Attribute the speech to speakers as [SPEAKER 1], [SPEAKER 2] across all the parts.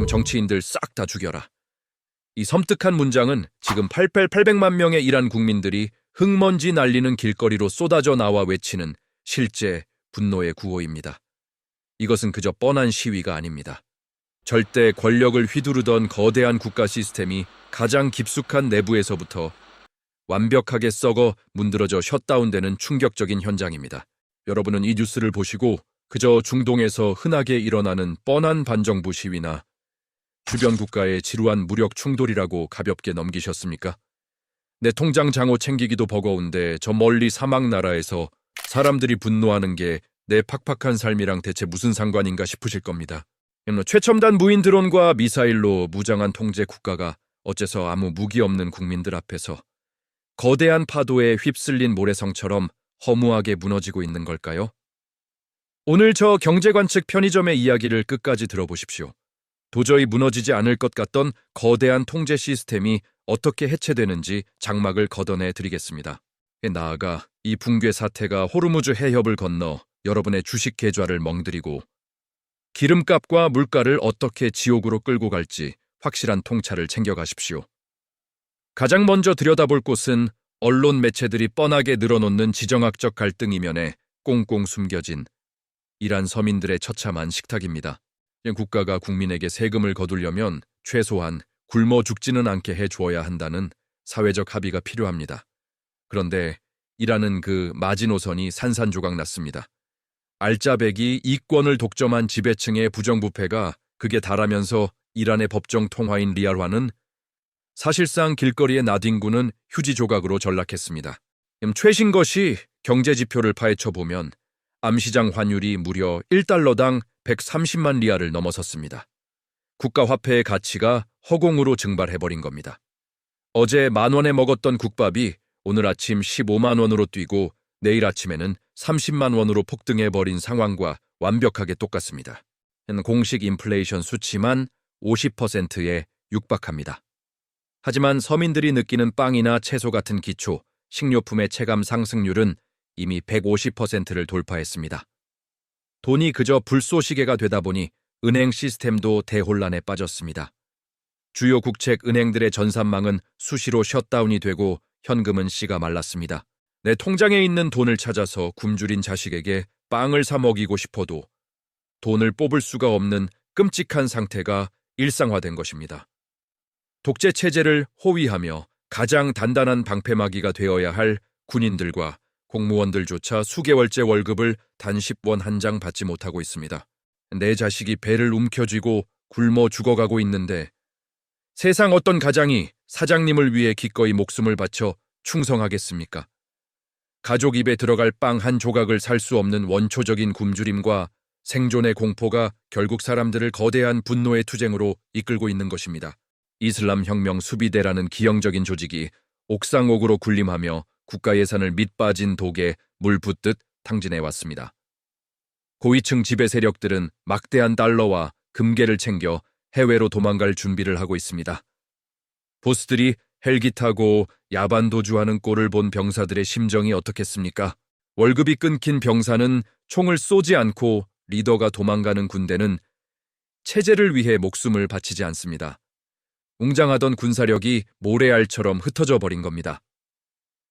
[SPEAKER 1] 정치인들 싹 다 죽여라. 이 섬뜩한 문장은 지금 800만 명의 이란 국민들이 흙먼지 날리는 길거리로 쏟아져 나와 외치는 실제 분노의 구호입니다. 이것은 그저 뻔한 시위가 아닙니다. 절대 권력을 휘두르던 거대한 국가 시스템이 가장 깊숙한 내부에서부터 완벽하게 썩어 문드러져 셧다운되는 충격적인 현장입니다. 여러분은 이 뉴스를 보시고 그저 중동에서 흔하게 일어나는 뻔한 반정부 시위나 주변 국가의 지루한 무력 충돌이라고 가볍게 넘기셨습니까? 내 통장 장호 챙기기도 버거운데 저 멀리 사막 나라에서 사람들이 분노하는 게 내 팍팍한 삶이랑 대체 무슨 상관인가 싶으실 겁니다. 최첨단 무인 드론과 미사일로 무장한 통제 국가가 어째서 아무 무기 없는 국민들 앞에서 거대한 파도에 휩쓸린 모래성처럼 허무하게 무너지고 있는 걸까요? 오늘 저 경제관측 편의점의 이야기를 끝까지 들어보십시오. 도저히 무너지지 않을 것 같던 거대한 통제 시스템이 어떻게 해체되는지 장막을 걷어내 드리겠습니다. 나아가 이 붕괴 사태가 호르무즈 해협을 건너 여러분의 주식 계좌를 멍들이고 기름값과 물가를 어떻게 지옥으로 끌고 갈지 확실한 통찰을 챙겨가십시오. 가장 먼저 들여다볼 곳은 언론 매체들이 뻔하게 늘어놓는 지정학적 갈등 이면에 꽁꽁 숨겨진 이란 서민들의 처참한 식탁입니다. 국가가 국민에게 세금을 거두려면 최소한 굶어 죽지는 않게 해주어야 한다는 사회적 합의가 필요합니다. 그런데 이란은 그 마지노선이 산산조각 났습니다. 알짜배기 이권을 독점한 지배층의 부정부패가 극에 달하면서 이란의 법정 통화인 리알화는 사실상 길거리의 나뒹구는 휴지 조각으로 전락했습니다. 최신 것이 경제지표를 파헤쳐보면 암시장 환율이 무려 1달러당 130만 리알을 넘어섰습니다. 국가화폐의 가치가 허공으로 증발해버린 겁니다. 어제 10,000원에 먹었던 국밥이 오늘 아침 15만 원으로 뛰고 내일 아침에는 30만 원으로 폭등해버린 상황과 완벽하게 똑같습니다. 공식 인플레이션 수치만 50%에 육박합니다. 하지만 서민들이 느끼는 빵이나 채소 같은 기초, 식료품의 체감 상승률은 이미 150%를 돌파했습니다. 돈이 그저 불쏘시개가 되다 보니 은행 시스템도 대혼란에 빠졌습니다. 주요 국책 은행들의 전산망은 수시로 셧다운이 되고 현금은 씨가 말랐습니다. 내 통장에 있는 돈을 찾아서 굶주린 자식에게 빵을 사 먹이고 싶어도 돈을 뽑을 수가 없는 끔찍한 상태가 일상화된 것입니다. 독재 체제를 호위하며 가장 단단한 방패막이가 되어야 할 군인들과 공무원들조차 수개월째 월급을 단 10원 한 장 받지 못하고 있습니다. 내 자식이 배를 움켜쥐고 굶어 죽어가고 있는데 세상 어떤 가장이 사장님을 위해 기꺼이 목숨을 바쳐 충성하겠습니까? 가족 입에 들어갈 빵 한 조각을 살 수 없는 원초적인 굶주림과 생존의 공포가 결국 사람들을 거대한 분노의 투쟁으로 이끌고 있는 것입니다. 이슬람 혁명 수비대라는 기형적인 조직이 옥상옥으로 군림하며 국가 예산을 밑빠진 독에 물 붓듯 탕진해왔습니다. 고위층 지배 세력들은 막대한 달러와 금괴를 챙겨 해외로 도망갈 준비를 하고 있습니다. 보스들이 헬기 타고 야반 도주하는 꼴을 본 병사들의 심정이 어떻겠습니까? 월급이 끊긴 병사는 총을 쏘지 않고 리더가 도망가는 군대는 체제를 위해 목숨을 바치지 않습니다. 웅장하던 군사력이 모래알처럼 흩어져 버린 겁니다.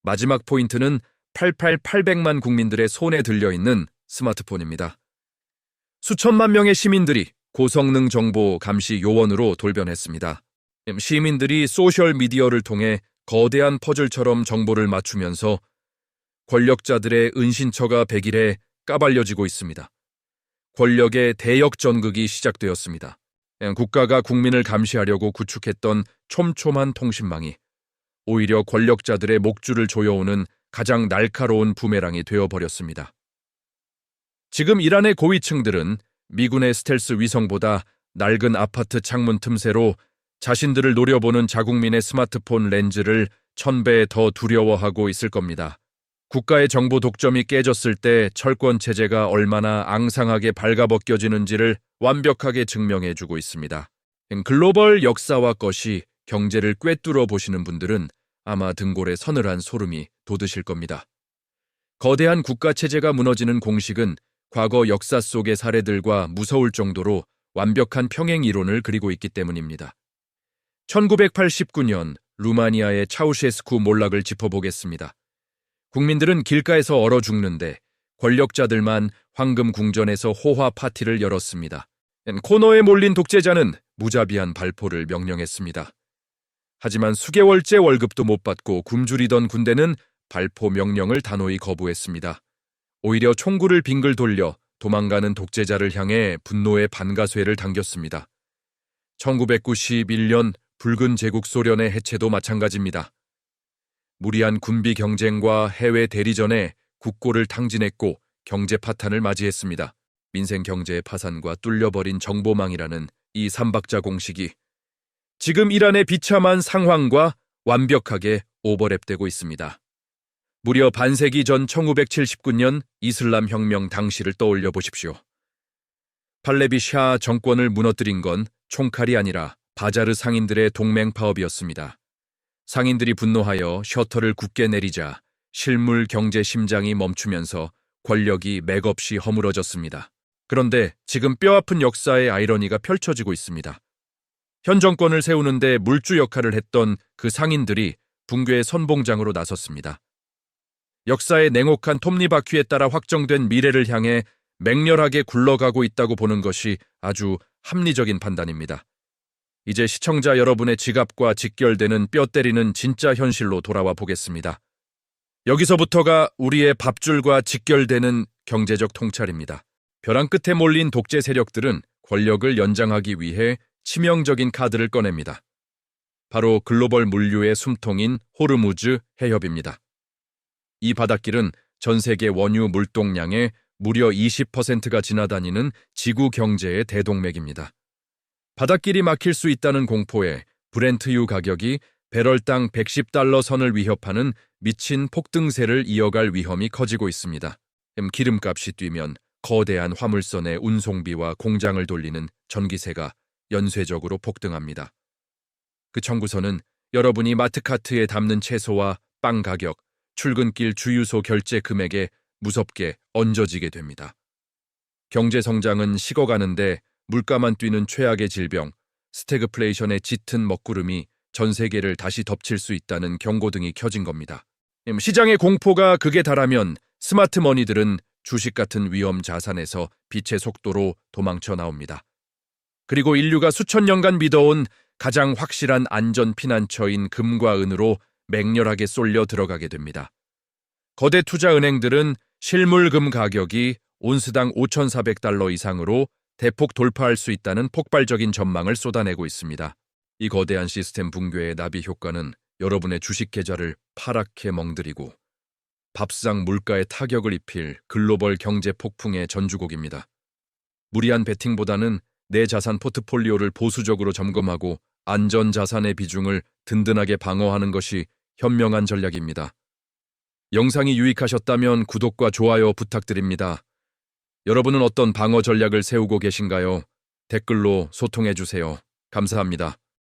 [SPEAKER 1] 마지막 포인트는 800만 국민들의 손에 들려있는 스마트폰입니다. 수천만 명의 시민들이 고성능 정보 감시 요원으로 돌변했습니다. 시민들이 소셜미디어를 통해 거대한 퍼즐처럼 정보를 맞추면서 권력자들의 은신처가 백일에 까발려지고 있습니다. 권력의 대역 전극이 시작되었습니다. 국가가 국민을 감시하려고 구축했던 촘촘한 통신망이 오히려 권력자들의 목줄을 조여오는 가장 날카로운 부메랑이 되어버렸습니다. 지금 이란의 고위층들은 미군의 스텔스 위성보다 낡은 아파트 창문 틈새로 자신들을 노려보는 자국민의 스마트폰 렌즈를 1000배 더 두려워하고 있을 겁니다. 국가의 정보 독점이 깨졌을 때 철권 체제가 얼마나 앙상하게 발가벗겨지는지를 완벽하게 증명해주고 있습니다. 글로벌 역사와 것이 경제를 꿰뚫어 보시는 분들은 아마 등골에 서늘한 소름이 돋으실 겁니다. 거대한 국가 체제가 무너지는 공식은 과거 역사 속의 사례들과 무서울 정도로 완벽한 평행 이론을 그리고 있기 때문입니다. 1989년 루마니아의 차우셰스쿠 몰락을 짚어보겠습니다. 국민들은 길가에서 얼어 죽는데 권력자들만 황금 궁전에서 호화 파티를 열었습니다. 코너에 몰린 독재자는 무자비한 발포를 명령했습니다. 하지만 수개월째 월급도 못 받고 굶주리던 군대는 발포 명령을 단호히 거부했습니다. 오히려 총구를 빙글 돌려 도망가는 독재자를 향해 분노의 반가쇠를 당겼습니다. 1991년 붉은 제국 소련의 해체도 마찬가지입니다. 무리한 군비 경쟁과 해외 대리전에 국고를 탕진했고 경제 파탄을 맞이했습니다. 민생 경제의 파산과 뚫려버린 정보망이라는 이 삼박자 공식이 지금 이란의 비참한 상황과 완벽하게 오버랩되고 있습니다. 무려 반세기 전 1979년 이슬람 혁명 당시를 떠올려 보십시오. 팔레비 샤 정권을 무너뜨린 건 총칼이 아니라 바자르 상인들의 동맹 파업이었습니다. 상인들이 분노하여 셔터를 굳게 내리자 실물 경제 심장이 멈추면서 권력이 맥없이 허물어졌습니다. 그런데 지금 뼈아픈 역사의 아이러니가 펼쳐지고 있습니다. 현 정권을 세우는데 물주 역할을 했던 그 상인들이 붕괴의 선봉장으로 나섰습니다. 역사의 냉혹한 톱니바퀴에 따라 확정된 미래를 향해 맹렬하게 굴러가고 있다고 보는 것이 아주 합리적인 판단입니다. 이제 시청자 여러분의 지갑과 직결되는 뼈 때리는 진짜 현실로 돌아와 보겠습니다. 여기서부터가 우리의 밥줄과 직결되는 경제적 통찰입니다. 벼랑 끝에 몰린 독재 세력들은 권력을 연장하기 위해 치명적인 카드를 꺼냅니다. 바로 글로벌 물류의 숨통인 호르무즈 해협입니다. 이 바닷길은 전 세계 원유 물동량의 무려 20%가 지나다니는 지구 경제의 대동맥입니다. 바닷길이 막힐 수 있다는 공포에 브렌트유 가격이 배럴당 110달러 선을 위협하는 미친 폭등세를 이어갈 위험이 커지고 있습니다. 기름값이 뛰면 거대한 화물선의 운송비와 공장을 돌리는 전기세가 연쇄적으로 폭등합니다. 그 청구서는 여러분이 마트카트에 담는 채소와 빵 가격, 출근길 주유소 결제 금액에 무섭게 얹어지게 됩니다. 경제 성장은 식어가는데 물가만 뛰는 최악의 질병, 스태그플레이션의 짙은 먹구름이 전 세계를 다시 덮칠 수 있다는 경고등이 켜진 겁니다. 시장의 공포가 극에 달하면 스마트 머니들은 주식 같은 위험 자산에서 빛의 속도로 도망쳐 나옵니다. 그리고 인류가 수천 년간 믿어온 가장 확실한 안전 피난처인 금과 은으로 맹렬하게 쏠려 들어가게 됩니다. 거대 투자 은행들은 실물금 가격이 온스당 5,400달러 이상으로 대폭 돌파할 수 있다는 폭발적인 전망을 쏟아내고 있습니다. 이 거대한 시스템 붕괴의 나비 효과는 여러분의 주식 계좌를 파랗게 멍들이고 밥상 물가에 타격을 입힐 글로벌 경제 폭풍의 전주곡입니다. 무리한 베팅보다는 내 자산 포트폴리오를 보수적으로 점검하고 안전 자산의 비중을 든든하게 방어하는 것이 현명한 전략입니다. 영상이 유익하셨다면 구독과 좋아요 부탁드립니다. 여러분은 어떤 방어 전략을 세우고 계신가요? 댓글로 소통해 주세요. 감사합니다.